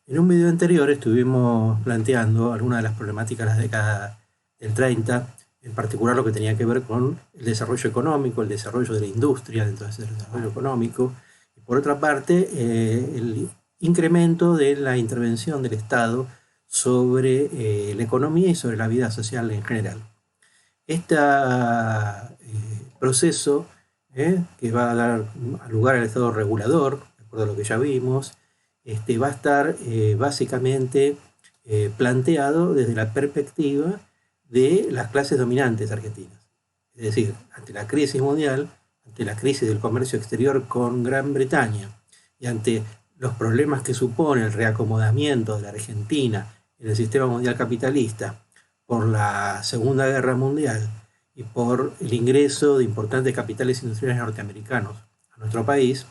En un video anterior estuvimos planteando algunas de las problemáticas de la década del 30, en particular lo que tenía que ver con el desarrollo económico, el desarrollo de la industria dentro de ese desarrollo económico, y por otra parte, el incremento de la intervención del Estado sobre la economía y sobre la vida social en general. Este proceso que va a dar lugar al Estado regulador, de acuerdo a lo que ya vimos, va a estar básicamente planteado desde la perspectiva de las clases dominantes argentinas. Es decir, ante la crisis mundial, ante la crisis del comercio exterior con Gran Bretaña y ante los problemas que supone el reacomodamiento de la Argentina en el sistema mundial capitalista por la Segunda Guerra Mundial y por el ingreso de importantes capitales industriales norteamericanos a nuestro país,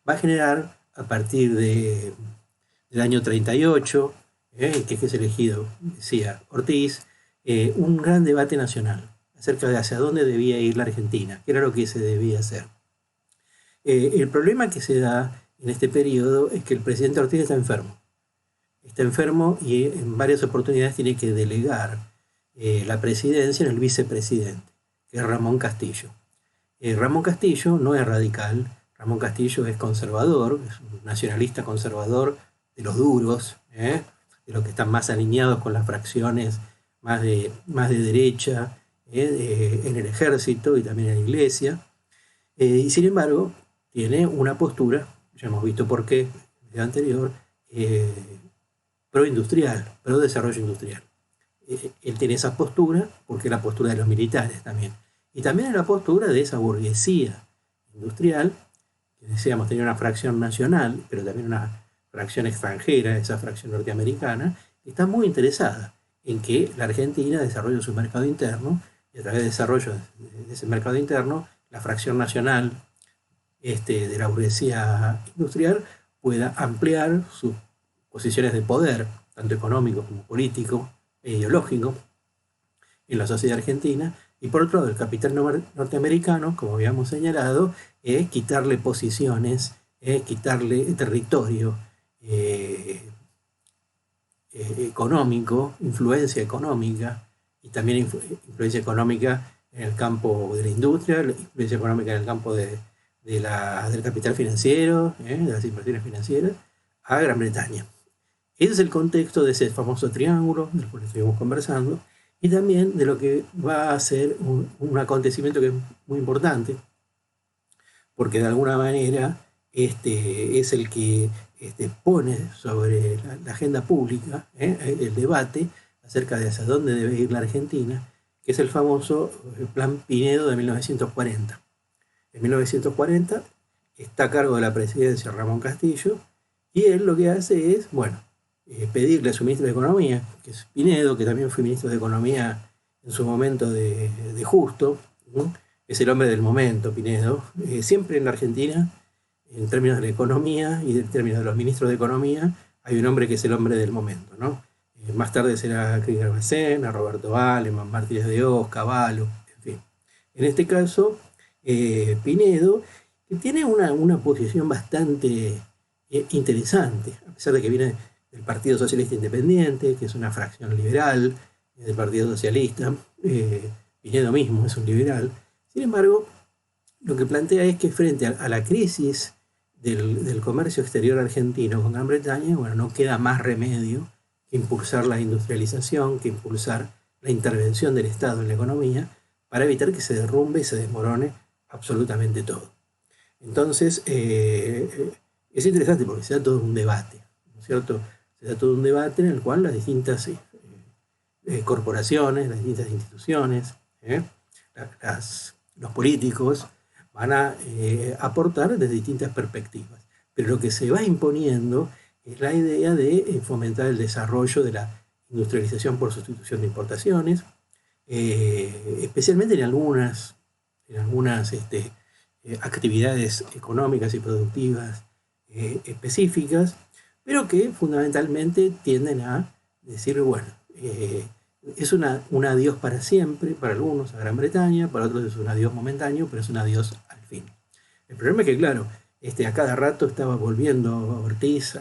va a generar a partir del año 38, que es elegido, decía Ortiz, un gran debate nacional acerca de hacia dónde debía ir la Argentina, qué era lo que se debía hacer. El problema que se da en este periodo es que el presidente Ortiz está enfermo. Está enfermo y en varias oportunidades tiene que delegar la presidencia en el vicepresidente, que es Ramón Castillo. Ramón Castillo no es radical, Ramón Castillo es conservador, es un nacionalista conservador de los duros, de los que están más alineados con las fracciones más de derecha en el ejército y también en la iglesia. Y sin embargo, tiene una postura, ya hemos visto por qué, en el video anterior, pro-industrial, pro-desarrollo industrial. Él tiene esa postura porque es la postura de los militares también. Y también es la postura de esa burguesía industrial, que decíamos tenía una fracción nacional, pero también una fracción extranjera, esa fracción norteamericana, que está muy interesada en que la Argentina desarrolle su mercado interno y a través del desarrollo de ese mercado interno, la fracción nacional de la burguesía industrial pueda ampliar sus posiciones de poder, tanto económico como político e ideológico, en la sociedad argentina, y por otro lado el capital norteamericano, como habíamos señalado, es quitarle posiciones, quitarle territorio económico, influencia económica, y también influencia económica en el campo de la industria, influencia económica en el campo del capital financiero, de las inversiones financieras, a Gran Bretaña. Ese es el contexto de ese famoso triángulo del cual estuvimos conversando, y también de lo que va a ser un acontecimiento que es muy importante, porque de alguna manera es el que pone sobre la agenda pública el debate acerca de hacia dónde debe ir la Argentina, que es el famoso Plan Pinedo de 1940. En 1940 está a cargo de la presidencia Ramón Castillo, y él lo que hace es, pedirle a su ministro de Economía, que es Pinedo, que también fue ministro de Economía en su momento de Justo, ¿no? Es el hombre del momento, Pinedo. Siempre en la Argentina, en términos de la economía y en términos de los ministros de Economía, hay un hombre que es el hombre del momento, ¿no? Más tarde será Krieger Bessén, Roberto Aleman, Martínez de Hoz, Cavallo, en fin. En este caso, Pinedo, que tiene una posición bastante interesante, a pesar de que viene del Partido Socialista Independiente, que es una fracción liberal del Partido Socialista. Pinedo mismo es un liberal. Sin embargo, lo que plantea es que frente a la crisis del comercio exterior argentino con Gran Bretaña, no queda más remedio que impulsar la industrialización, que impulsar la intervención del Estado en la economía para evitar que se derrumbe y se desmorone absolutamente todo. Entonces, es interesante porque se da todo un debate, ¿no es cierto? Se da todo un debate en el cual las distintas corporaciones, las distintas instituciones, los políticos van a aportar desde distintas perspectivas. Pero lo que se va imponiendo es la idea de fomentar el desarrollo de la industrialización por sustitución de importaciones, especialmente en algunas actividades económicas y productivas específicas, pero que fundamentalmente tienden a decir, es un adiós para siempre, para algunos a Gran Bretaña, para otros es un adiós momentáneo, pero es un adiós al fin. El problema es que, claro, a cada rato estaba volviendo Ortiz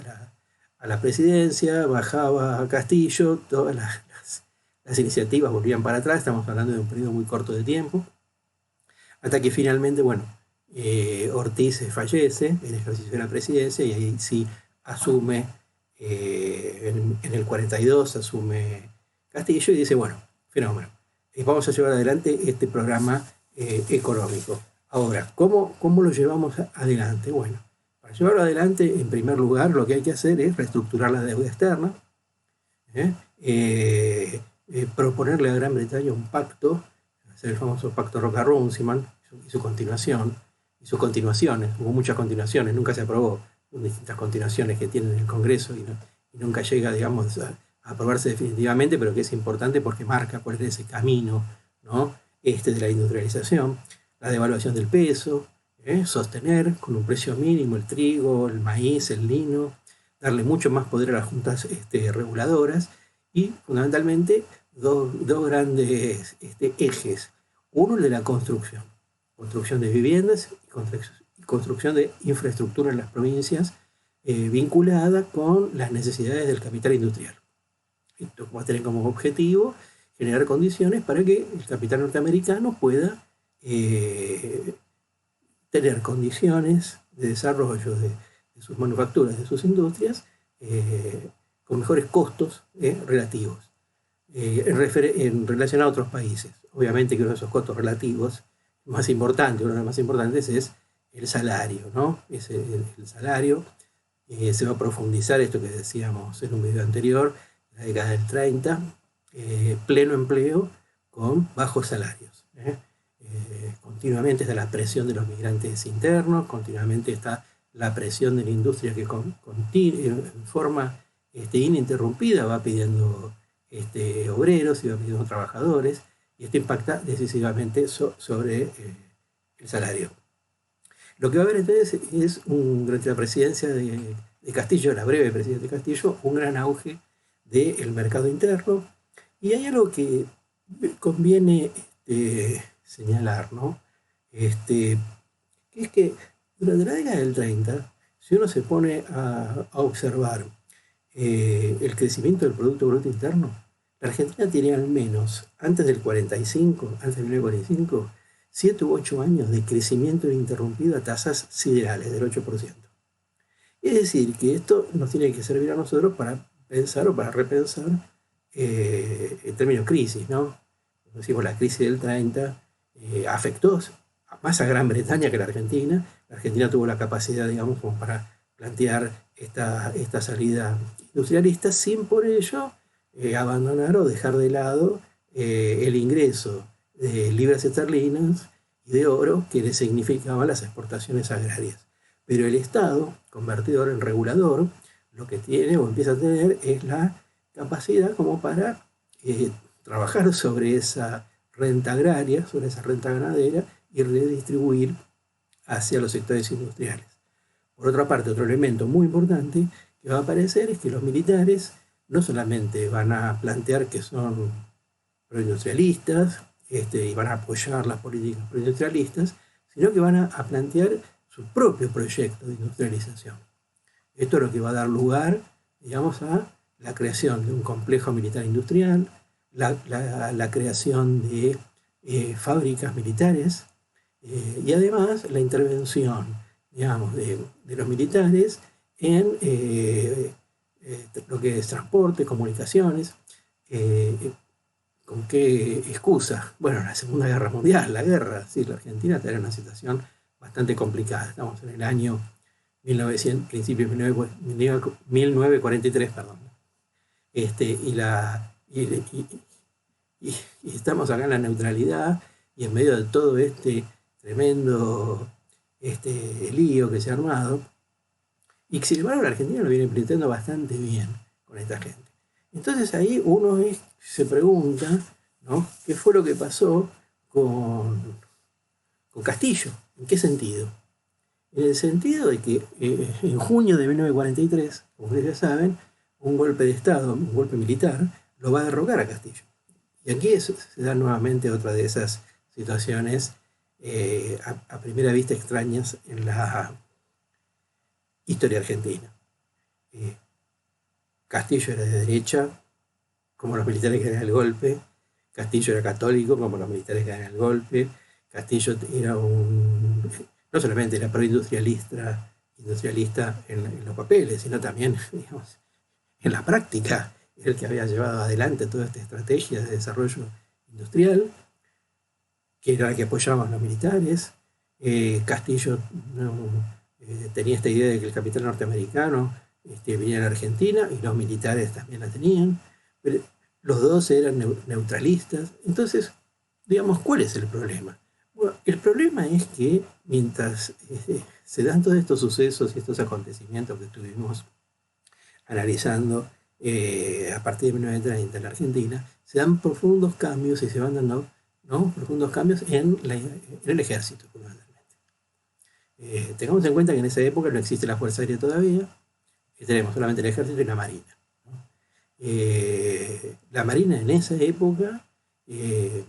a la presidencia, bajaba a Castillo, todas las iniciativas volvían para atrás, estamos hablando de un periodo muy corto de tiempo, hasta que finalmente, bueno, Ortiz fallece en ejercicio de la presidencia y ahí sí asume, en el 42 asume Castillo y dice, bueno, fenómeno, vamos a llevar adelante este programa económico. Ahora, ¿cómo lo llevamos adelante? Bueno, para llevarlo adelante, en primer lugar, lo que hay que hacer es reestructurar la deuda externa, proponerle a Gran Bretaña un pacto, el famoso pacto Roca-Runciman, y su continuación, y sus continuaciones. Hubo muchas continuaciones, nunca se aprobó, distintas continuaciones que tienen en el Congreso y nunca llega, digamos, a aprobarse definitivamente, pero que es importante porque marca cuál es ese camino, ¿no? De la industrialización, la devaluación del peso, sostener con un precio mínimo el trigo, el maíz, el lino, darle mucho más poder a las juntas reguladoras y fundamentalmente dos grandes ejes. Uno, el de la construcción de viviendas y construcción de infraestructura en las provincias vinculada con las necesidades del capital industrial. Esto va a tener como objetivo generar condiciones para que el capital norteamericano pueda tener condiciones de desarrollo de sus manufacturas, de sus industrias, con mejores costos relativos, en relación a otros países. Obviamente que uno de esos costos relativos más importantes, uno de los más importantes es el salario, ¿no? Es el salario. Se va a profundizar esto que decíamos en un video anterior, la década del 30, pleno empleo con bajos salarios. Continuamente está la presión de los migrantes internos, continuamente está la presión de la industria que en forma ininterrumpida va pidiendo obreros y va pidiendo trabajadores, y esto impacta decisivamente sobre el salario. Lo que va a haber entonces es, durante la presidencia de Castillo, la breve presidencia de Castillo, un gran auge del mercado interno, y hay algo que conviene señalar, ¿no? Que es que durante la década del 30, si uno se pone a observar el crecimiento del Producto Bruto Interno, la Argentina tiene al menos, antes del 45, antes de 1945, 7 u 8 años de crecimiento ininterrumpido a tasas siderales del 8%. Es decir, que esto nos tiene que servir a nosotros para pensar o para repensar en términos crisis, ¿no? Como decimos, la crisis del 30 afectó más a Gran Bretaña que a la Argentina. La Argentina tuvo la capacidad, digamos, como para plantear esta salida industrialista sin por ello abandonar o dejar de lado el ingreso de libras esterlinas y de oro que le significaban las exportaciones agrarias. Pero el Estado, convertido en regulador, lo que tiene o empieza a tener es la capacidad como para trabajar sobre esa renta agraria, sobre esa renta ganadera y redistribuir hacia los sectores industriales. Por otra parte, otro elemento muy importante que va a aparecer es que los militares no solamente van a plantear que son proindustrialistas y van a apoyar las políticas proindustrialistas, sino que van a plantear su propio proyecto de industrialización. Esto es lo que va a dar lugar, digamos, a la creación de un complejo militar industrial, la creación de fábricas militares y además la intervención, digamos, de los militares en lo que es transporte, comunicaciones. ¿Con qué excusa? Bueno, la Segunda Guerra Mundial, la guerra, sí, la Argentina está en una situación bastante complicada. Estamos en el año 1943, perdón. Y estamos acá en la neutralidad y en medio de todo este tremendo lío que se ha armado, y sin embargo la Argentina lo viene planteando bastante bien con esta gente. Entonces ahí uno se pregunta, ¿no?, ¿qué fue lo que pasó con Castillo? ¿En qué sentido? En el sentido de que en junio de 1943, como ustedes ya saben, un golpe de Estado, un golpe militar, lo va a derrocar a Castillo. Y aquí se da nuevamente otra de esas situaciones a primera vista extrañas en la historia argentina. Castillo era de derecha, como los militares que dan el golpe. Castillo era católico, como los militares que dan el golpe. Castillo era no solamente era proindustrialista en los papeles, sino también, digamos, en la práctica, el que había llevado adelante toda esta estrategia de desarrollo industrial, que era la que apoyaban los militares. Castillo tenía esta idea de que el capital norteamericano venía a la Argentina, y los militares también la tenían, pero los dos eran neutralistas. Entonces, digamos, ¿cuál es el problema? Bueno, el problema es que mientras se dan todos estos sucesos y estos acontecimientos que estuvimos analizando a partir de 1930 en la Argentina, se dan profundos cambios y se van dando, ¿no?, profundos cambios en el ejército, fundamentalmente. Tengamos en cuenta que en esa época no existe la Fuerza Aérea todavía, tenemos solamente el ejército y la marina, ¿no? La marina en esa época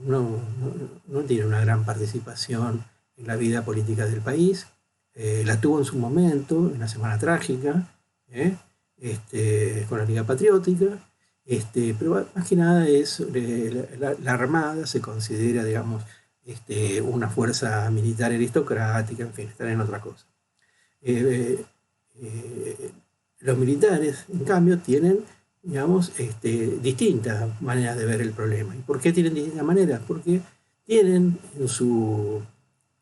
no tiene una gran participación en la vida política del país. La tuvo en su momento, en la Semana Trágica, con la Liga Patriótica, pero más que nada es la Armada se considera, digamos, una fuerza militar aristocrática, en fin, están en otra cosa. Los militares, en cambio, tienen, digamos, distintas maneras de ver el problema. ¿Y por qué tienen distintas maneras? Porque tienen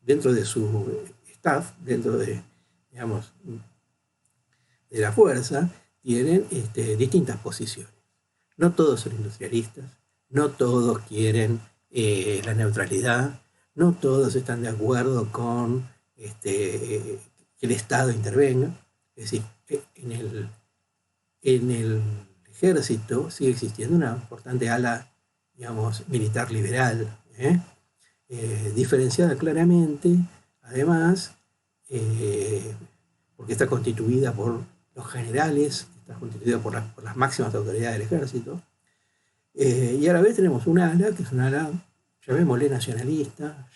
dentro de su staff, dentro de, digamos, de la fuerza, tienen distintas posiciones. No todos son industrialistas, no todos quieren la neutralidad, no todos están de acuerdo con que el Estado intervenga. Es decir, en el ejército sigue existiendo una importante ala, digamos, militar liberal, diferenciada claramente, además, porque está constituida por los generales, está constituida por las máximas autoridades del ejército, y a la vez tenemos un ala, que es un ala, llamémosle nacionalista,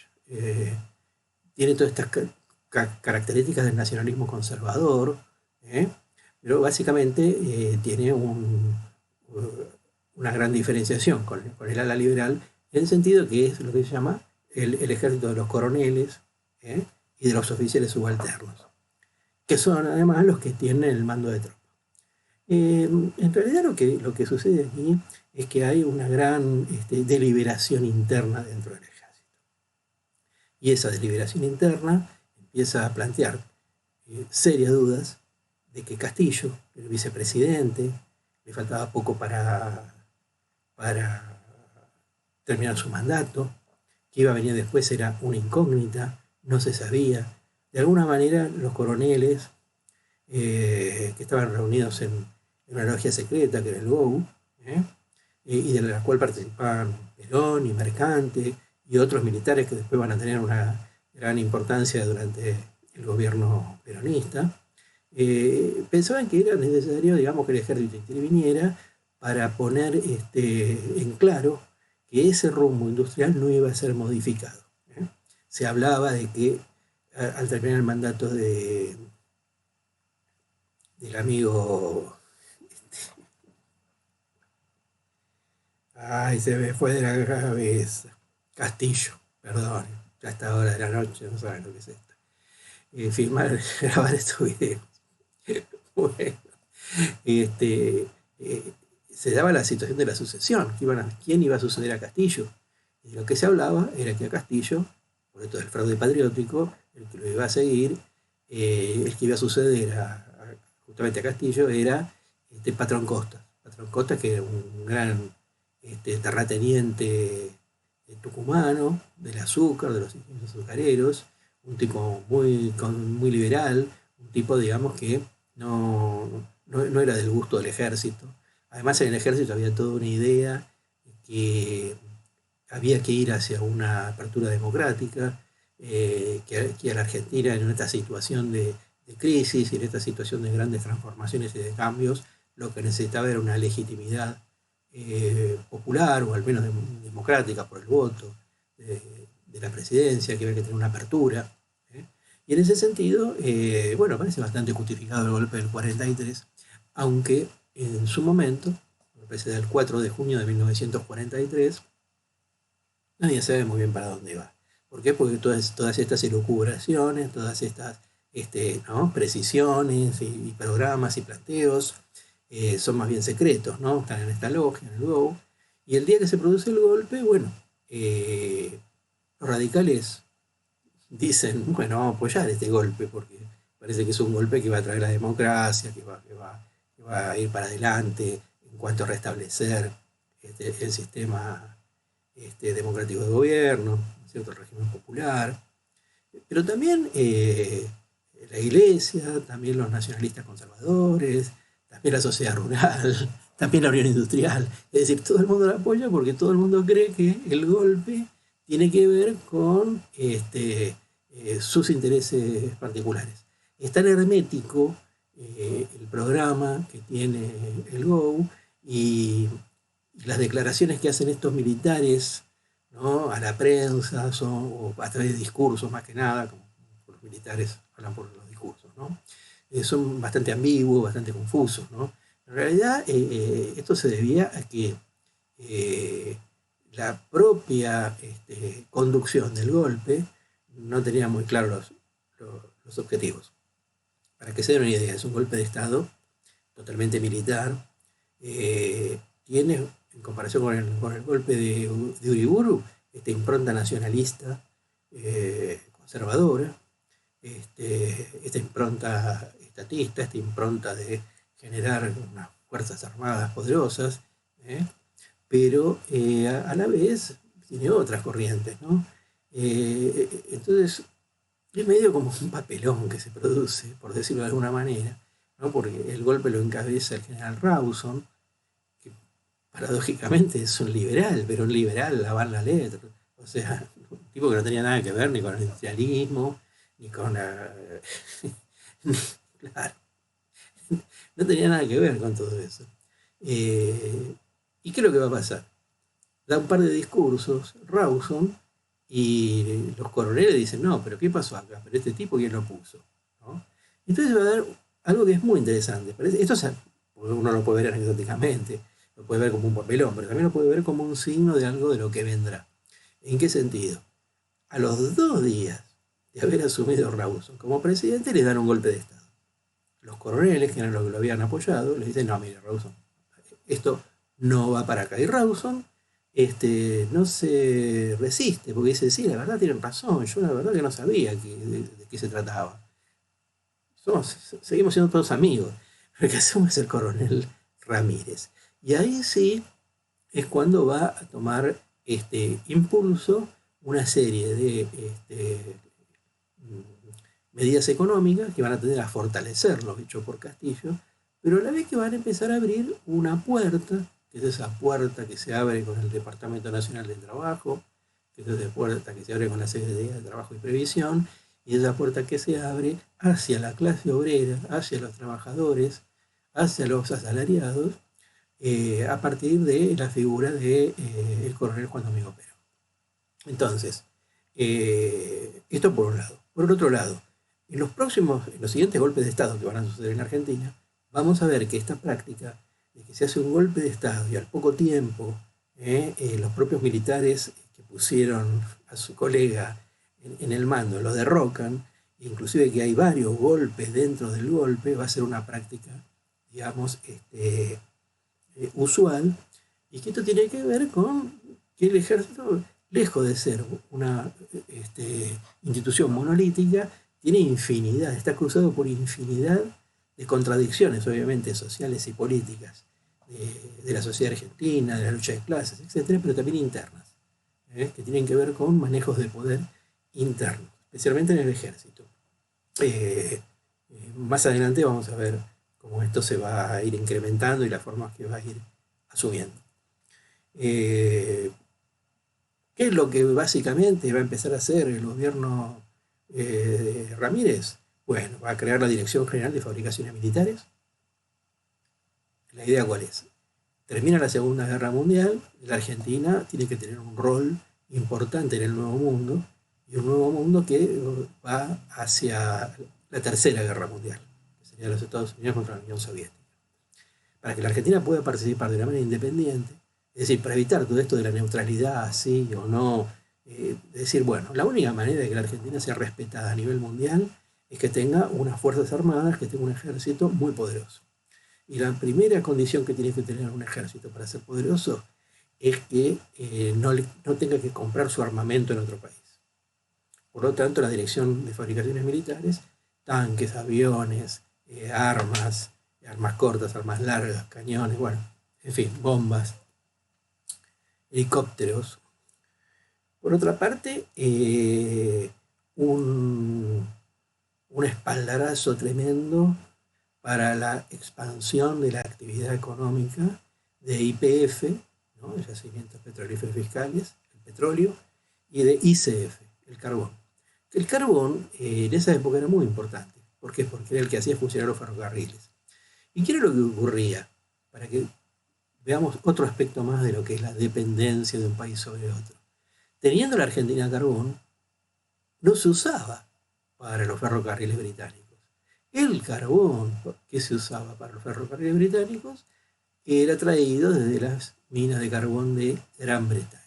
tiene todas estas características del nacionalismo conservador, pero básicamente tiene una gran diferenciación con el ala liberal, en el sentido que es lo que se llama el ejército de los coroneles y de los oficiales subalternos, que son además los que tienen el mando de tropa. En realidad lo que sucede aquí es que hay una gran deliberación interna dentro del ejército. Y esa deliberación interna empieza a plantear serias dudas de que Castillo, el vicepresidente, le faltaba poco para terminar su mandato, que iba a venir después era una incógnita, no se sabía. De alguna manera los coroneles que estaban reunidos en una logia secreta, que era el GOU, y de la cual participaban Perón y Mercante y otros militares que después van a tener una gran importancia durante el gobierno peronista, pensaban que era necesario, digamos, que el ejército interviniera para poner en claro que ese rumbo industrial no iba a ser modificado. Se hablaba de que al terminar el mandato del amigo, se me fue de la cabeza, Castillo, perdón, ya a esta hora de la noche no saben lo que es esto, grabar estos videos. Bueno, se daba la situación de la sucesión, quién iba a suceder a Castillo, y lo que se hablaba era que a Castillo, por esto del fraude patriótico, el que lo iba a seguir, el que iba a suceder justamente a Castillo era Patrón Costas. Patrón Costas, que era un gran terrateniente tucumano, del azúcar, de los ingenios azucareros, un tipo muy liberal, un tipo, digamos, que no era del gusto del ejército. Además, en el ejército había toda una idea que había que ir hacia una apertura democrática, que a la Argentina, en esta situación de crisis y en esta situación de grandes transformaciones y de cambios, lo que necesitaba era una legitimidad popular, o al menos democrática, por el voto de la presidencia, que había que tener una apertura. Y en ese sentido, parece bastante justificado el golpe del 43, aunque en su momento, me parece del 4 de junio de 1943, nadie sabe muy bien para dónde va. ¿Por qué? Porque todas estas elucubraciones, todas estas ¿no? precisiones y programas y planteos son más bien secretos, ¿no? Están en esta logia, en el GO. Y el día que se produce el golpe, bueno, los radicales dicen, bueno, vamos a apoyar este golpe porque parece que es un golpe que va a traer la democracia, que va a ir para adelante en cuanto a restablecer el sistema democrático de gobierno, ¿cierto? El régimen popular. Pero también la iglesia, también los nacionalistas conservadores, también la sociedad rural, también la Unión Industrial. Es decir, todo el mundo la apoya porque todo el mundo cree que el golpe tiene que ver con sus intereses particulares. Es tan hermético el programa que tiene el GO y las declaraciones que hacen estos militares, ¿no? A la prensa o a través de discursos más que nada, como los militares hablan por los discursos, ¿no? Son bastante ambiguos, bastante confusos, ¿no? En realidad esto se debía a que la propia conducción del golpe no tenía muy claros los objetivos. Para que se den una idea, es un golpe de Estado totalmente militar. Tiene, en comparación con el golpe de Uriburu, esta impronta nacionalista conservadora, esta impronta estatista, esta impronta de generar unas fuerzas armadas poderosas, pero a la vez tiene otras corrientes, ¿no? Entonces es medio como un papelón que se produce, por decirlo de alguna manera, ¿no? Porque el golpe lo encabeza el general Rawson, que paradójicamente es un liberal, pero un liberal la va en la letra. O sea, un tipo que no tenía nada que ver ni con el industrialismo, ni con la... claro, no tenía nada que ver con todo eso. ¿Y qué es lo que va a pasar? Da un par de discursos, Rawson, y los coroneles dicen, no, pero ¿qué pasó acá? Pero este tipo, ¿quién lo puso? ¿No? Entonces va a dar algo que es muy interesante. Esto uno lo puede ver anecdóticamente, lo puede ver como un papelón, pero también lo puede ver como un signo de algo de lo que vendrá. ¿En qué sentido? A los 2 días de haber asumido Rawson como presidente, le dan un golpe de Estado. Los coroneles, que eran los que lo habían apoyado, le dicen, no, mire, Rawson, esto no va para acá. Y Rawson no se resiste, porque dice, sí, la verdad tienen razón, yo la verdad que no sabía de qué se trataba. Seguimos siendo todos amigos. El que asume es el coronel Ramírez. Y ahí sí es cuando va a tomar impulso una serie de medidas económicas que van a tender a fortalecer lo hecho por Castillo, pero a la vez que van a empezar a abrir una puerta, que es esa puerta que se abre con el Departamento Nacional del Trabajo, que es esa puerta que se abre con la Secretaría de Trabajo y Previsión, y esa puerta que se abre hacia la clase obrera, hacia los trabajadores, hacia los asalariados, a partir de la figura del coronel Juan Domingo Perón. Entonces, esto por un lado. Por el otro lado, en los siguientes golpes de Estado que van a suceder en Argentina, vamos a ver que esta práctica de que se hace un golpe de Estado y al poco tiempo los propios militares que pusieron a su colega en el mando lo derrocan, inclusive que hay varios golpes dentro del golpe, va a ser una práctica, digamos, usual, y que esto tiene que ver con que el ejército, lejos de ser una institución monolítica, tiene infinidad, está cruzado por infinidad de contradicciones, obviamente, sociales y políticas, de la sociedad argentina, de la lucha de clases, etcétera, pero también internas, que tienen que ver con manejos de poder internos, especialmente en el ejército. Más adelante vamos a ver cómo esto se va a ir incrementando y las formas que va a ir asumiendo. ¿Qué es lo que básicamente va a empezar a hacer el gobierno Ramírez? Bueno, va a crear la Dirección General de Fabricaciones Militares. ¿La idea cuál es? Termina la Segunda Guerra Mundial, la Argentina tiene que tener un rol importante en el Nuevo Mundo, y un Nuevo Mundo que va hacia la Tercera Guerra Mundial, que sería los Estados Unidos contra la Unión Soviética. para que la Argentina pueda participar de una manera independiente, es decir, para evitar todo esto de la neutralidad, sí o no, decir, bueno, la única manera de que la Argentina sea respetada a nivel mundial es que tenga unas fuerzas armadas, que tenga un ejército muy poderoso. Y la primera condición que tiene que tener un ejército para ser poderoso es que no tenga que comprar su armamento en otro país. Por lo tanto, la Dirección de Fabricaciones Militares, tanques, aviones, armas cortas, armas largas, cañones, bueno, en fin, bombas, helicópteros. Por otra parte, un espaldarazo tremendo para la expansión de la actividad económica de YPF, ¿no? De Yacimientos Petrolíferos Fiscales, el petróleo, y de YCF, el carbón. El carbón en esa época era muy importante. ¿Por qué? Porque era el que hacía funcionar los ferrocarriles. ¿Y qué era lo que ocurría? Para que veamos otro aspecto más de lo que es la dependencia de un país sobre otro. Teniendo la Argentina carbón, no se usaba para los ferrocarriles británicos. El carbón que se usaba para los ferrocarriles británicos era traído desde las minas de carbón de Gran Bretaña.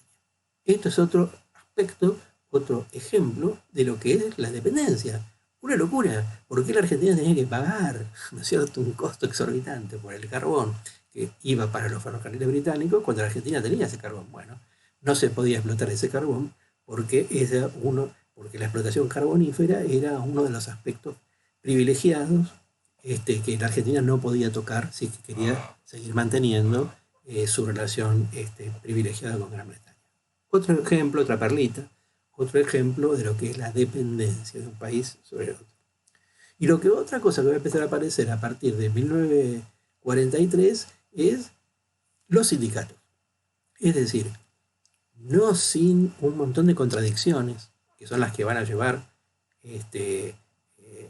Esto es otro aspecto, otro ejemplo de lo que es la dependencia. Una locura. ¿Por qué la Argentina tenía que pagar, ¿no es cierto?, un costo exorbitante por el carbón que iba para los ferrocarriles británicos cuando la Argentina tenía ese carbón? Bueno, no se podía explotar ese carbón porque la explotación carbonífera era uno de los aspectos privilegiados que la Argentina no podía tocar si quería seguir manteniendo su relación privilegiada con Gran Bretaña. Otro ejemplo, otra perlita, otro ejemplo de lo que es la dependencia de un país sobre otro. Y otra cosa que va a empezar a aparecer a partir de 1943 es los sindicatos. Es decir, no sin un montón de contradicciones, que son las que van a llevar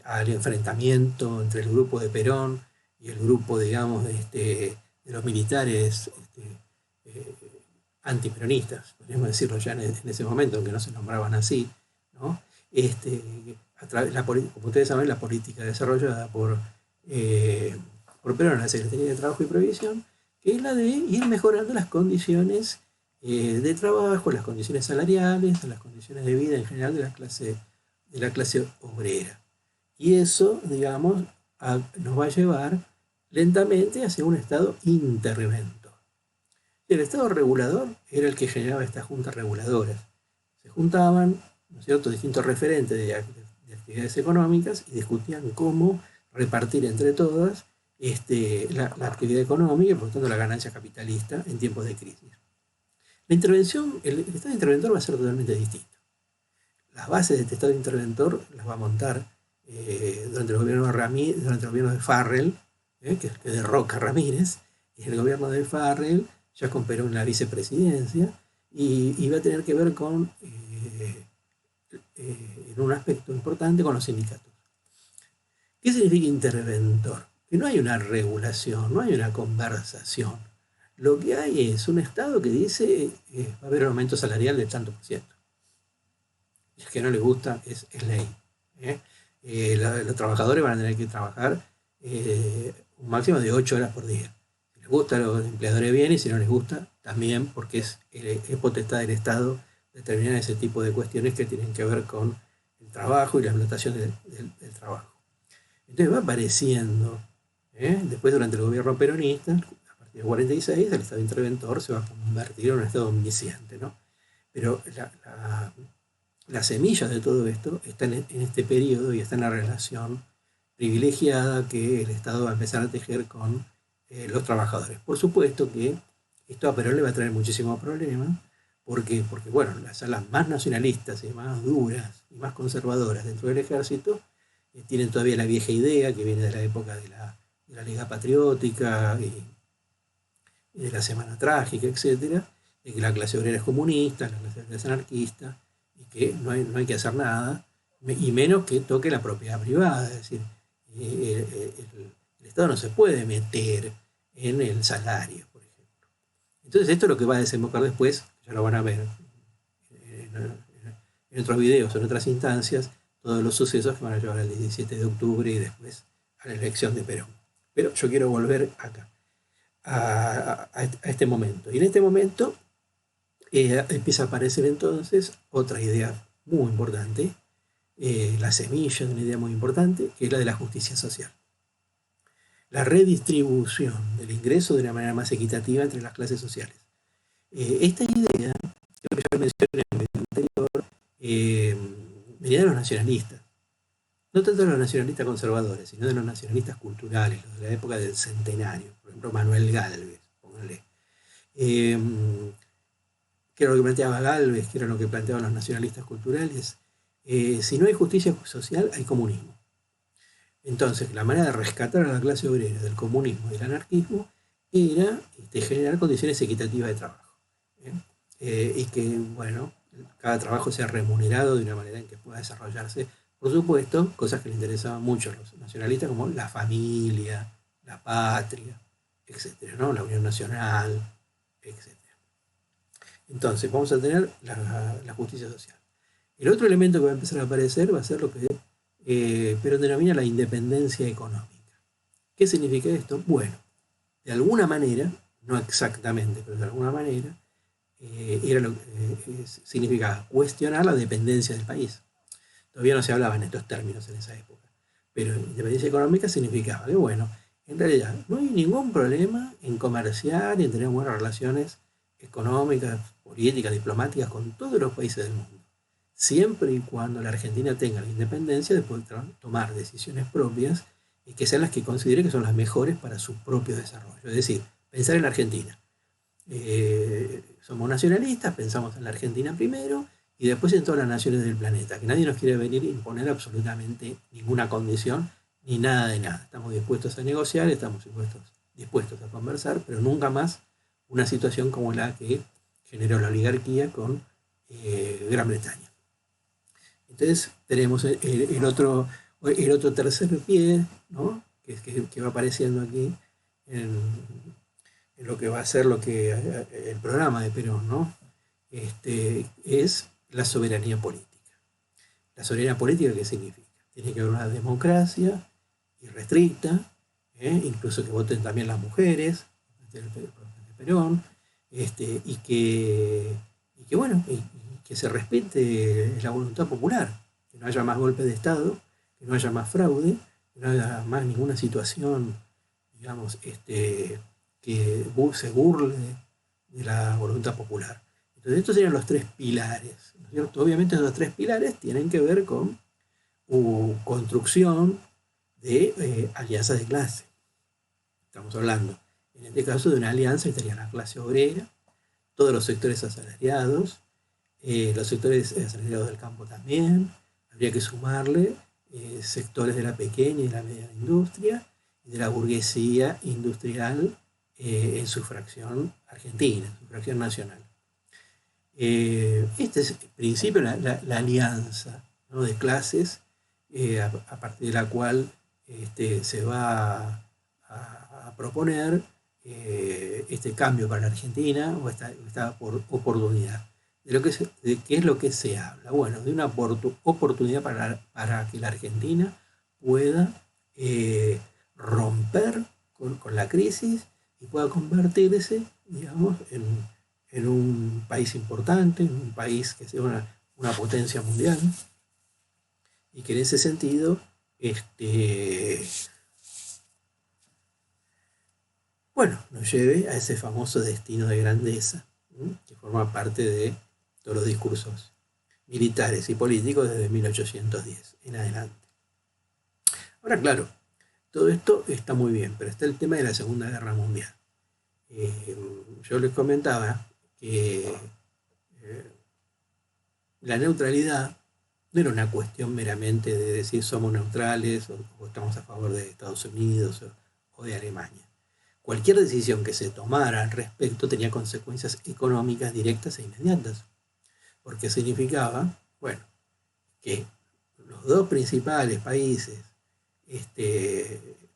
al enfrentamiento entre el grupo de Perón y el grupo, digamos, de los militares antiperonistas, podríamos decirlo ya en ese momento, aunque no se nombraban así, ¿no? Como ustedes saben, la política desarrollada por Perón en la Secretaría de Trabajo y Previsión, que es la de ir mejorando las condiciones de trabajo, las condiciones salariales, las condiciones de vida en general de la clase obrera. Y eso, digamos, nos va a llevar lentamente hacia un estado interventor. El estado regulador era el que generaba estas juntas reguladoras. Se juntaban, ¿no es cierto?, distintos referentes de actividades económicas y discutían cómo repartir entre todas la actividad económica y por lo tanto la ganancia capitalista en tiempos de crisis. La intervención, el estado interventor va a ser totalmente distinto. Las bases de este estado interventor las va a montar durante el gobierno de Farrell, que derroca a Ramírez, y el gobierno de Farrell, ya con Perón en la vicepresidencia, y va a tener que ver con, en un aspecto importante, con los sindicatos. ¿Qué significa interventor? Que no hay una regulación, no hay una conversación. Lo que hay es un Estado que dice va a haber un aumento salarial de tanto por ciento. Y es que no les gusta, es ley. Los trabajadores van a tener que trabajar un máximo de 8 horas por día. Si les gusta, los empleadores bien, y si no les gusta, también, porque es potestad del Estado determinar ese tipo de cuestiones que tienen que ver con el trabajo y la explotación del trabajo. Entonces va apareciendo, después durante el gobierno peronista, a partir del 46, el Estado interventor se va a convertir en un Estado omnisciente, ¿no? Pero la semilla de todo esto está en este periodo y está en la relación privilegiada que el Estado va a empezar a tejer con los trabajadores. Por supuesto que esto a Perón le va a traer muchísimos problemas, porque bueno, las alas más nacionalistas y más duras y más conservadoras dentro del ejército tienen todavía la vieja idea que viene de la época de la Liga Patriótica y de la Semana Trágica, etcétera, de que la clase obrera es comunista, la clase obrera es anarquista, y que no hay que hacer nada, y menos que toque la propiedad privada. Es decir, el Estado no se puede meter en el salario, por ejemplo. Entonces esto es lo que va a desembocar después, ya lo van a ver en otros videos, en otras instancias, todos los sucesos que van a llevar al 17 de octubre y después a la elección de Perón. Pero yo quiero volver acá. a este momento. Y en este momento empieza a aparecer entonces otra idea muy importante, la semilla de una idea muy importante, que es la de la justicia social. La redistribución del ingreso de una manera más equitativa entre las clases sociales. Esta idea, creo que ya mencioné en el video anterior, venía de los nacionalistas. No tanto de los nacionalistas conservadores, sino de los nacionalistas culturales, los de la época del centenario. Por ejemplo, Manuel Gálvez, pónganle. ¿Qué era lo que planteaba Gálvez? ¿Qué era lo que planteaban los nacionalistas culturales? Si no hay justicia social, hay comunismo. Entonces, la manera de rescatar a la clase obrera del comunismo y del anarquismo era generar condiciones equitativas de trabajo. Y que, bueno, cada trabajo sea remunerado de una manera en que pueda desarrollarse, por supuesto, cosas que le interesaban mucho a los nacionalistas, como la familia, la patria, etcétera, ¿no? La unión nacional, etcétera. Entonces, vamos a tener la justicia social. El otro elemento que va a empezar a aparecer va a ser lo que pero denomina la independencia económica. ¿Qué significa esto? Bueno, de alguna manera, no exactamente, pero de alguna manera, significaba cuestionar la dependencia del país. Todavía no se hablaba en estos términos en esa época, pero independencia económica significaba que, bueno, en realidad no hay ningún problema en comerciar y en tener buenas relaciones económicas, políticas, diplomáticas con todos los países del mundo, siempre y cuando la Argentina tenga la independencia de poder tomar decisiones propias y que sean las que considere que son las mejores para su propio desarrollo. Es decir, pensar en la Argentina. Somos nacionalistas, pensamos en la Argentina primero y después en todas las naciones del planeta, que nadie nos quiere venir a imponer absolutamente ninguna condición ni nada de nada. Estamos dispuestos a negociar, estamos dispuestos a conversar, pero nunca más una situación como la que generó la oligarquía con Gran Bretaña. Entonces tenemos el otro tercer pie, ¿no? que va apareciendo aquí en lo que va a ser el programa de Perón, ¿no? Es la soberanía política. ¿La soberanía política qué significa? Tiene que haber una democracia irrestricta, incluso que voten también las mujeres, de Perón, y que se respete la voluntad popular, que no haya más golpes de Estado, que no haya más fraude, que no haya más ninguna situación, digamos, que se burle de la voluntad popular. Entonces estos serían los tres pilares, ¿no es cierto? Obviamente esos tres pilares tienen que ver con construcción de alianzas de clase. Estamos hablando, en este caso, de una alianza que estaría la clase obrera, todos los sectores asalariados, los sectores asalariados del campo también, habría que sumarle sectores de la pequeña y la mediana industria y de la burguesía industrial en su fracción argentina, en su fracción nacional. Este es el principio, la alianza, ¿no? de clases, a partir de la cual se va a proponer este cambio para la Argentina o esta oportunidad. ¿De qué es lo que se habla? Bueno, de una oportunidad para que la Argentina pueda romper con la crisis y pueda convertirse, digamos, en un país importante, en un país que sea una potencia mundial, y que en ese sentido nos lleve a ese famoso destino de grandeza, que forma parte de todos los discursos militares y políticos desde 1810 en adelante. Ahora, claro, todo esto está muy bien, pero está el tema de la Segunda Guerra Mundial. Yo les comentaba que la neutralidad no era una cuestión meramente de decir somos neutrales o estamos a favor de Estados Unidos o de Alemania. Cualquier decisión que se tomara al respecto tenía consecuencias económicas directas e inmediatas, porque significaba, que los dos principales países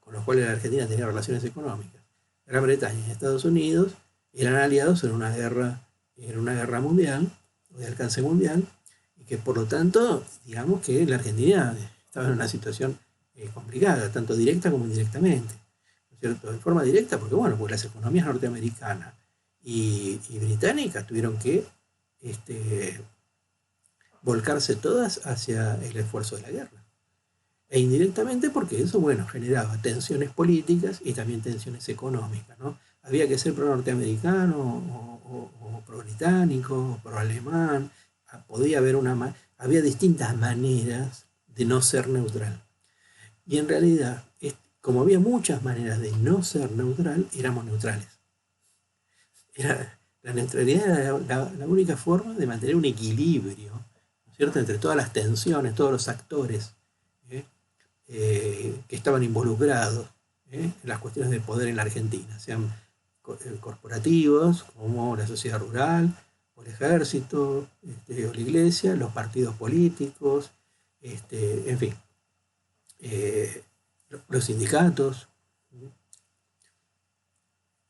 con los cuales la Argentina tenía relaciones económicas, Gran Bretaña y Estados Unidos, eran aliados en una guerra mundial, o de alcance mundial, y que por lo tanto, digamos que la Argentina estaba en una situación complicada, tanto directa como indirectamente, ¿no es cierto?, en forma directa, porque bueno, porque las economías norteamericanas y británicas tuvieron que volcarse todas hacia el esfuerzo de la guerra. E indirectamente porque eso, bueno, generaba tensiones políticas y también tensiones económicas, ¿no? Había que ser pro-norteamericano o pro-británico o pro-alemán. Había distintas maneras de no ser neutral. Y en realidad, como había muchas maneras de no ser neutral, éramos neutrales. La neutralidad era la única forma de mantener un equilibrio, ¿no es cierto?, entre todas las tensiones, todos los actores que estaban involucrados en las cuestiones de poder en la Argentina, sean corporativos, como la sociedad rural, o el ejército, o la iglesia, los partidos políticos, en fin, los sindicatos.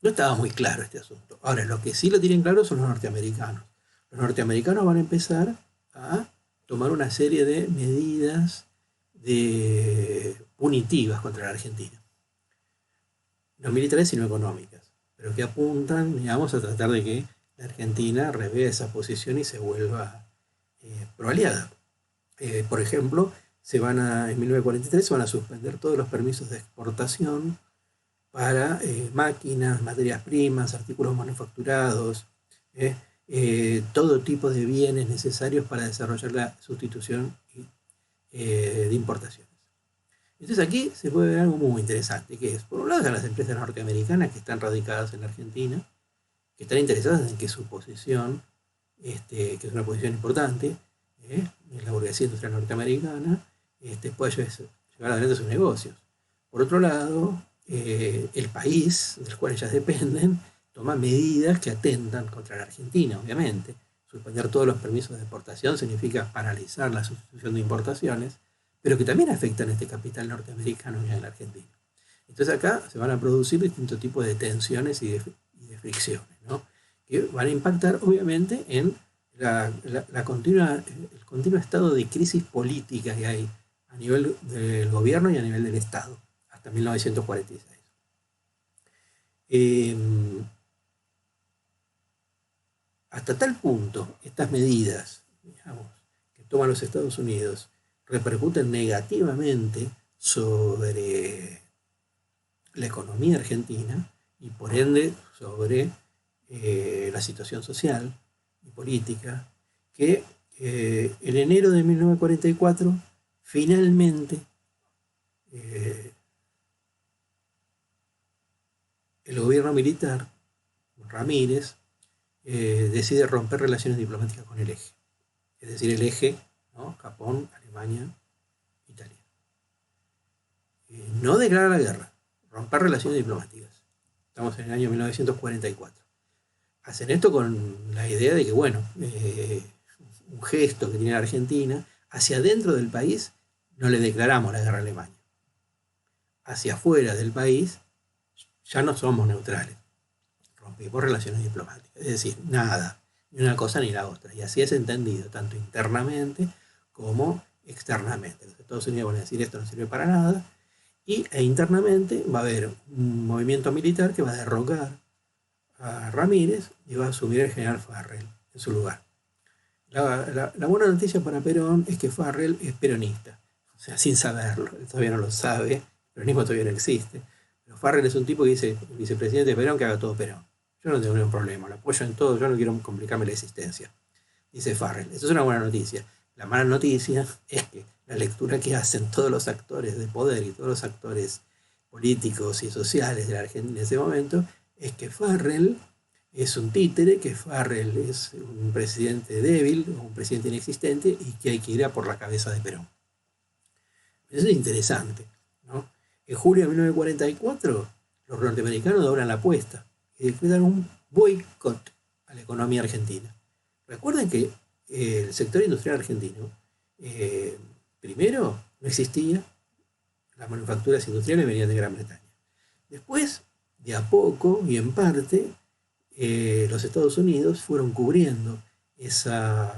No estaba muy claro este asunto. Ahora, lo que sí lo tienen claro son los norteamericanos. Los norteamericanos van a empezar a tomar una serie de medidas punitivas contra la Argentina. No militares, sino económicas, pero que apuntan, digamos, a tratar de que la Argentina revea esa posición y se vuelva proaliada. Por ejemplo, en 1943 se van a suspender todos los permisos de exportación para máquinas, materias primas, artículos manufacturados, todo tipo de bienes necesarios para desarrollar la sustitución de importaciones. Entonces aquí se puede ver algo muy interesante, que es, por un lado, las empresas norteamericanas que están radicadas en la Argentina, que están interesadas en que su posición, que es una posición importante, en la burguesía industrial norteamericana, pueda llevar adelante sus negocios. Por otro lado, el país del cual ellas dependen toma medidas que atentan contra la Argentina, obviamente. Suspender todos los permisos de exportación significa paralizar la sustitución de importaciones, pero que también afectan este capital norteamericano en la Argentina. Entonces acá se van a producir distintos tipos de tensiones y de fricciones, ¿no?, que van a impactar obviamente en el continuo estado de crisis política que hay a nivel del gobierno y a nivel del Estado, hasta 1946. Hasta tal punto, estas medidas, digamos, que toman los Estados Unidos repercuten negativamente sobre la economía argentina y por ende sobre la situación social y política, que en enero de 1944 finalmente el gobierno militar, Ramírez, decide romper relaciones diplomáticas con el eje. Es decir, el eje, ¿no?, Japón, Alemania, Italia. No declara la guerra, romper relaciones diplomáticas. Estamos en el año 1944. Hacen esto con la idea de que, bueno, un gesto que tiene la Argentina, hacia adentro del país no le declaramos la guerra a Alemania. Hacia afuera del país ya no somos neutrales. Rompimos relaciones diplomáticas. Es decir, nada, ni una cosa ni la otra. Y así es entendido, tanto internamente como externamente. Los Estados Unidos van a decir esto no sirve para nada. E internamente va a haber un movimiento militar que va a derrocar a Ramírez y va a asumir el general Farrell en su lugar. La buena noticia para Perón es que Farrell es peronista, o sea, sin saberlo, él todavía no lo sabe, el peronismo todavía no existe, pero Farrell es un tipo que dice, el vicepresidente de Perón, que haga todo Perón. Yo no tengo ningún problema, lo apoyo en todo, yo no quiero complicarme la existencia, dice Farrell. Eso es una buena noticia. La mala noticia es que la lectura que hacen todos los actores de poder y todos los actores políticos y sociales de la Argentina en ese momento es que Farrell es un títere, que Farrell es un presidente débil, un presidente inexistente y que hay que ir a por la cabeza de Perón. Eso es interesante, ¿no? En julio de 1944 los norteamericanos doblan la apuesta y decretan un boicot a la economía argentina. Recuerden que el sector industrial argentino, primero, no existía, las manufacturas industriales venían de Gran Bretaña. Después, de a poco y en parte, los Estados Unidos fueron cubriendo esas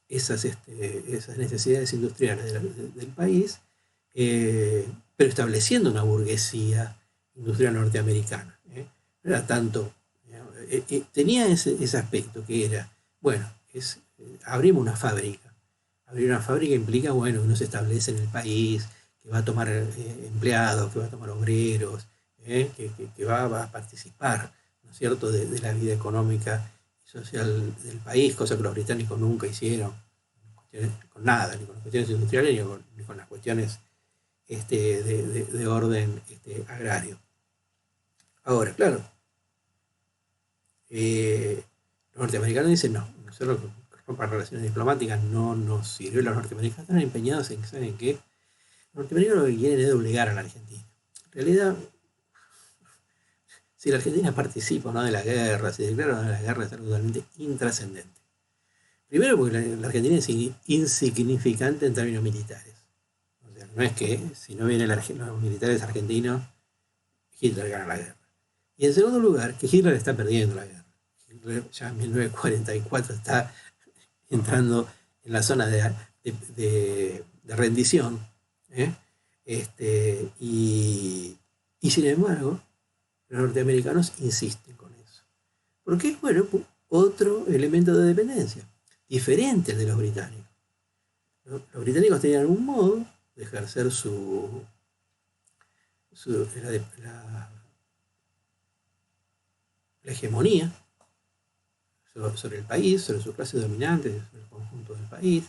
necesidades industriales del país pero estableciendo una burguesía industrial norteamericana. No era tanto, tenía ese aspecto que era, bueno, abrimos una fábrica. Abrir una fábrica implica, bueno, uno se establece en el país, que va a tomar empleados, que va a tomar obreros, que va a participar, ¿no es cierto?, de la vida económica y social del país, cosa que los británicos nunca hicieron, con nada, ni con las cuestiones industriales, ni con las cuestiones de orden agrario. Ahora, claro, los norteamericanos dicen, no, nosotros para relaciones diplomáticas no nos sirvió. Los norteamericanos están empeñados en, ¿saben qué? Los norteamericanos lo que quieren es obligar a la Argentina. En realidad, si la Argentina participa o no de la guerra, si declara o no de la guerra, es algo totalmente intrascendente. Primero porque la Argentina es insignificante en términos militares. O sea, no es que si no vienen los militares argentinos, Hitler gana la guerra. Y en segundo lugar, que Hitler está perdiendo la guerra. Hitler ya en 1944 está entrando en la zona de rendición. Y sin embargo, los norteamericanos insisten con eso. Porque es, bueno, otro elemento de dependencia, diferente al de los británicos. Los británicos tenían un modo de ejercer la hegemonía sobre el país, sobre sus clases dominantes, sobre el conjunto del país,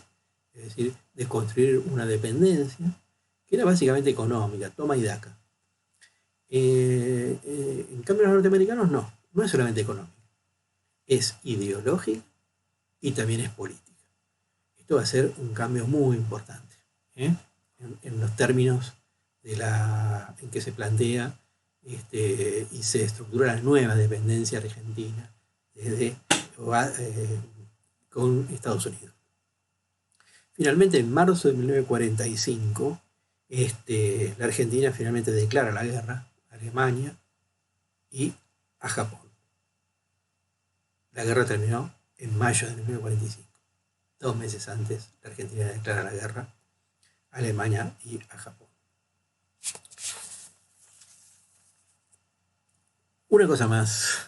es decir, de construir una dependencia que era básicamente económica, toma y daca. En cambio los norteamericanos no es solamente económica, es ideológica y también es política. Esto va a ser un cambio muy importante en los términos en que se plantea y se estructura la nueva dependencia argentina con Estados Unidos. Finalmente, en marzo de 1945, la Argentina finalmente declara la guerra a Alemania y a Japón. La guerra terminó en mayo de 1945. 2 meses antes, la Argentina declara la guerra a Alemania y a Japón. Una cosa más.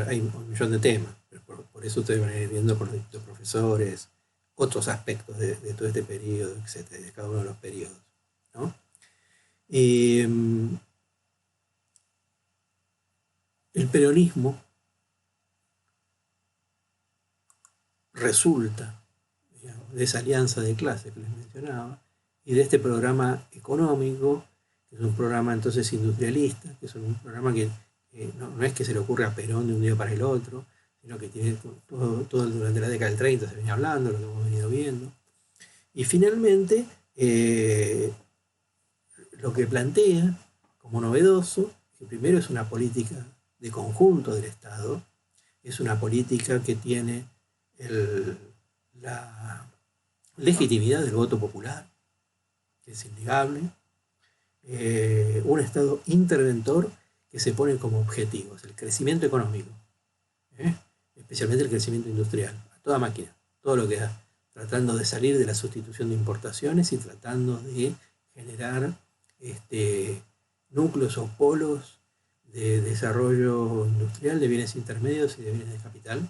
Hay un millón de temas, pero por eso ustedes van a ir viendo por distintos profesores, otros aspectos de todo este periodo, etcétera, de cada uno de los periodos, ¿no? El peronismo resulta, digamos, de esa alianza de clases que les mencionaba y de este programa económico, que es un programa entonces industrialista, que es un programa que no es que se le ocurre a Perón de un día para el otro, sino que tiene todo durante la década del 30 se venía hablando, lo que hemos venido viendo. Y finalmente, lo que plantea como novedoso, que primero es una política de conjunto del Estado, es una política que tiene la legitimidad del voto popular, que es innegable, un Estado interventor que se pone como objetivos el crecimiento económico, especialmente el crecimiento industrial, a toda máquina, todo lo que da, tratando de salir de la sustitución de importaciones y tratando de generar núcleos o polos de desarrollo industrial, de bienes intermedios y de bienes de capital.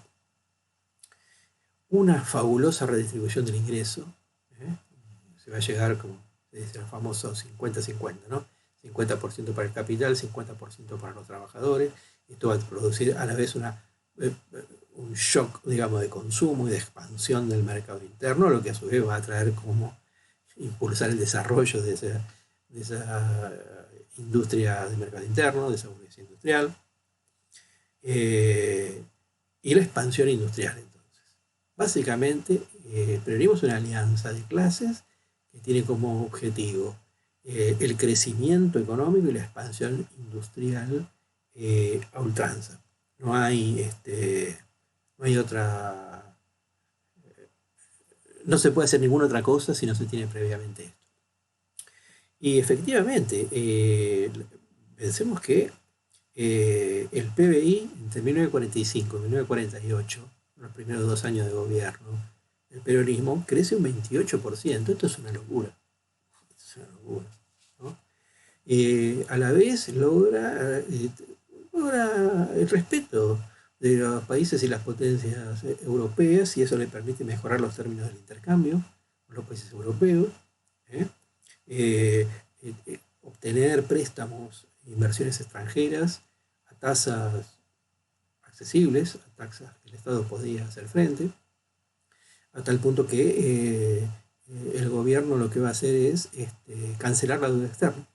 Una fabulosa redistribución del ingreso, se va a llegar, como se dice, el famoso 50-50, ¿no? 50% para el capital, 50% para los trabajadores. Esto va a producir a la vez un shock, digamos, de consumo y de expansión del mercado interno, lo que a su vez va a traer como impulsar el desarrollo de esa industria de mercado interno, de esa burguesía industrial, y la expansión industrial. Entonces, básicamente, preferimos una alianza de clases que tiene como objetivo el crecimiento económico y la expansión industrial a ultranza. No hay otra. No se puede hacer ninguna otra cosa si no se tiene previamente esto. Y efectivamente, pensemos que el PBI entre 1945 y 1948, los primeros 2 años de gobierno el peronismo crece un 28%. Esto es una locura. Esto es una locura, ¿no? A la vez logra el respeto de los países y las potencias europeas, y eso le permite mejorar los términos del intercambio con los países europeos. ¿eh? Eh, Obtener préstamos, inversiones extranjeras a tasas accesibles, a tasas que el Estado podía hacer frente, a tal punto que el gobierno lo que va a hacer es cancelar la deuda externa.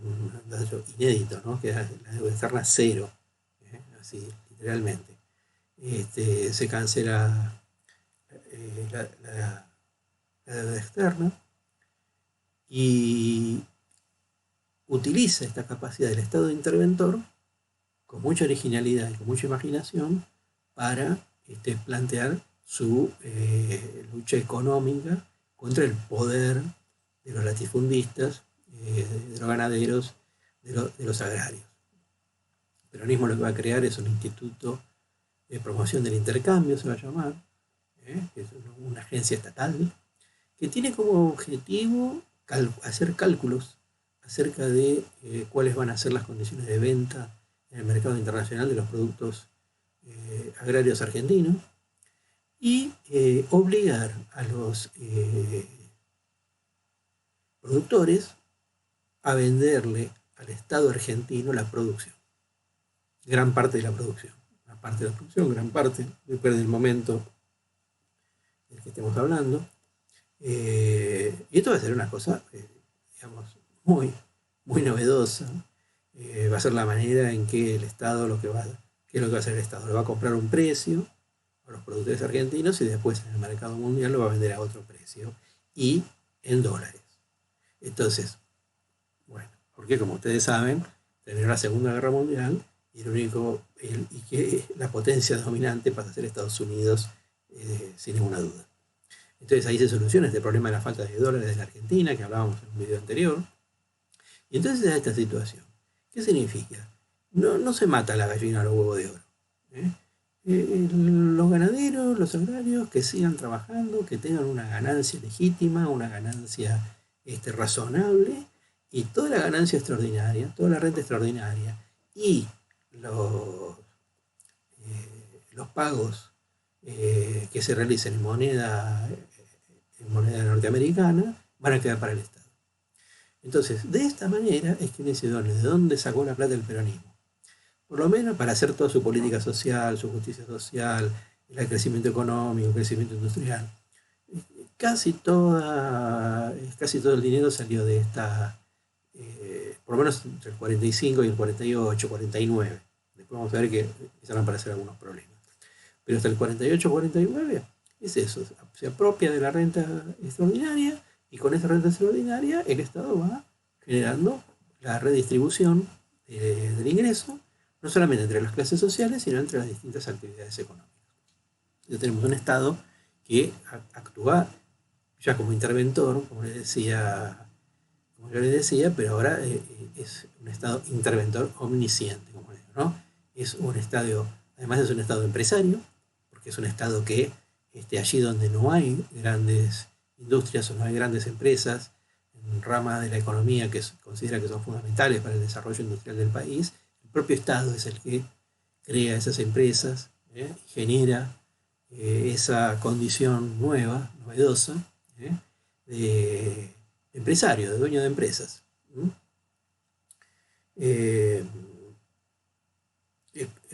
Un dato inédito, ¿no? Que la deuda externa cero, así literalmente. Se cancela la deuda externa y utiliza esta capacidad del Estado interventor con mucha originalidad y con mucha imaginación para plantear su lucha económica contra el poder de los latifundistas, de los ganaderos, de los agrarios. El peronismo lo que va a crear es un instituto de promoción del intercambio, se va a llamar, que es una agencia estatal, que tiene como objetivo hacer cálculos acerca de cuáles van a ser las condiciones de venta en el mercado internacional de los productos agrarios argentinos y obligar a los productores a venderle al Estado argentino la producción, gran parte de la producción, gran parte, depende del momento del que estemos hablando. Y esto va a ser una cosa, digamos, muy, muy novedosa. Va a ser la manera en que el Estado, ¿qué es lo que va a hacer el Estado? Le va a comprar un precio a los productores argentinos y después en el mercado mundial lo va a vender a otro precio y en dólares. Entonces, bueno, porque como ustedes saben, terminó la Segunda Guerra Mundial y que la potencia dominante pasa a ser Estados Unidos, sin ninguna duda. Entonces ahí se soluciona este problema de la falta de dólares de la Argentina, que hablábamos en un video anterior. Y entonces se da esta situación. ¿Qué significa? No se mata la gallina a los huevos de oro. Los ganaderos, los agrarios, que sigan trabajando, que tengan una ganancia legítima, una ganancia razonable, y toda la ganancia extraordinaria, toda la renta extraordinaria, y los pagos que se realicen en moneda norteamericana van a quedar para el Estado. Entonces, de esta manera es que uno dice, ¿de dónde sacó la plata el peronismo? Por lo menos para hacer toda su política social, su justicia social, el crecimiento económico, el crecimiento industrial. Casi todo el dinero salió de esta, por lo menos entre el 45 y el 48, 49. Después vamos a ver que empiezan a aparecer algunos problemas. Pero hasta el 48-49 es eso, se apropia de la renta extraordinaria y con esa renta extraordinaria el Estado va generando la redistribución del ingreso, no solamente entre las clases sociales, sino entre las distintas actividades económicas. Ya tenemos un Estado que actúa ya como interventor, como yo les decía, pero ahora es un Estado interventor omnisciente, como les digo, ¿no? Es un Estado, además es un Estado empresario, porque es un Estado que allí donde no hay grandes industrias o no hay grandes empresas en ramas de la economía que considera que son fundamentales para el desarrollo industrial del país, el propio Estado es el que crea esas empresas, y genera esa condición nueva, novedosa, de empresario, de dueño de empresas.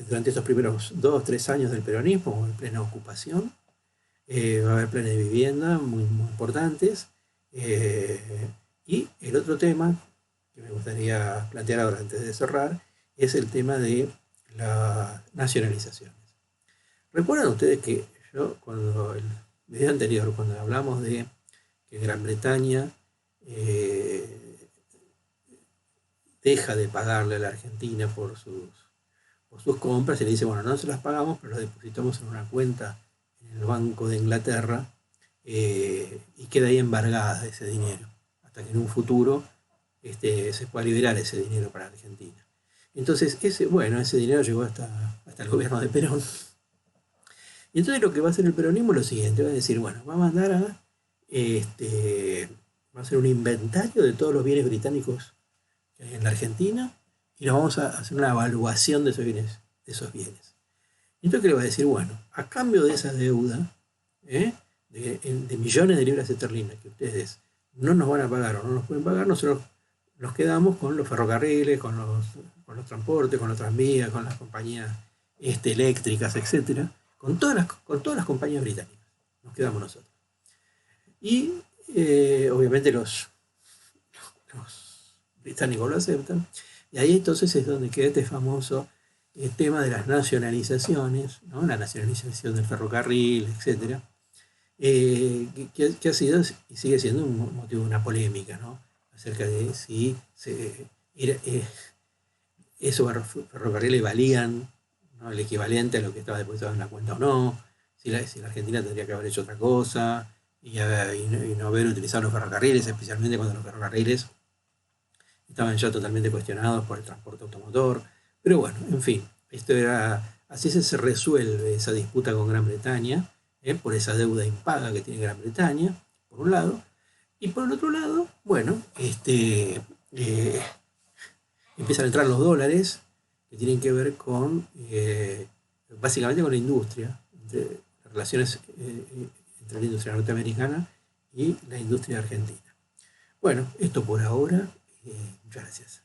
Durante estos primeros 2-3 años del peronismo, en plena ocupación, va a haber planes de vivienda muy, muy importantes. Y el otro tema que me gustaría plantear ahora antes de cerrar es el tema de las nacionalizaciones. ¿Recuerdan ustedes que el video anterior, cuando hablamos de que Gran Bretaña deja de pagarle a la Argentina por sus compras y le dice, bueno, no se las pagamos, pero las depositamos en una cuenta en el Banco de Inglaterra y queda ahí embargada ese dinero, hasta que en un futuro se pueda liberar ese dinero para Argentina? Entonces, ese dinero llegó hasta el gobierno de Perón. Y entonces lo que va a hacer el peronismo es lo siguiente, va a decir, bueno, va a mandar va a hacer un inventario de todos los bienes británicos que hay en la Argentina y nos vamos a hacer una evaluación de esos bienes. Y entonces, ¿qué le va a decir? Bueno, a cambio de esa deuda, ¿eh? de millones de libras esterlinas que ustedes no nos van a pagar o no nos pueden pagar, nosotros nos quedamos con los ferrocarriles, con los transportes, con los tranvías, con las compañías eléctricas, etcétera, con todas las compañías británicas. Nos quedamos nosotros. Y obviamente los británicos lo aceptan. Y ahí entonces es donde queda este famoso tema de las nacionalizaciones, ¿no? La nacionalización del ferrocarril, etcétera, que ha sido y sigue siendo un motivo de una polémica, ¿no? Acerca de si esos ferrocarriles valían, ¿no? El equivalente a lo que estaba depositado en la cuenta o no, si la Argentina tendría que haber hecho otra cosa y no haber utilizado los ferrocarriles, especialmente cuando los ferrocarriles estaban ya totalmente cuestionados por el transporte automotor. Pero bueno, en fin, así se resuelve esa disputa con Gran Bretaña, por esa deuda impaga que tiene Gran Bretaña, por un lado, y por el otro lado, bueno, empiezan a entrar los dólares que tienen que ver con, básicamente con la industria, entre las relaciones entre la industria norteamericana y la industria argentina. Bueno, esto por ahora. Muchas gracias.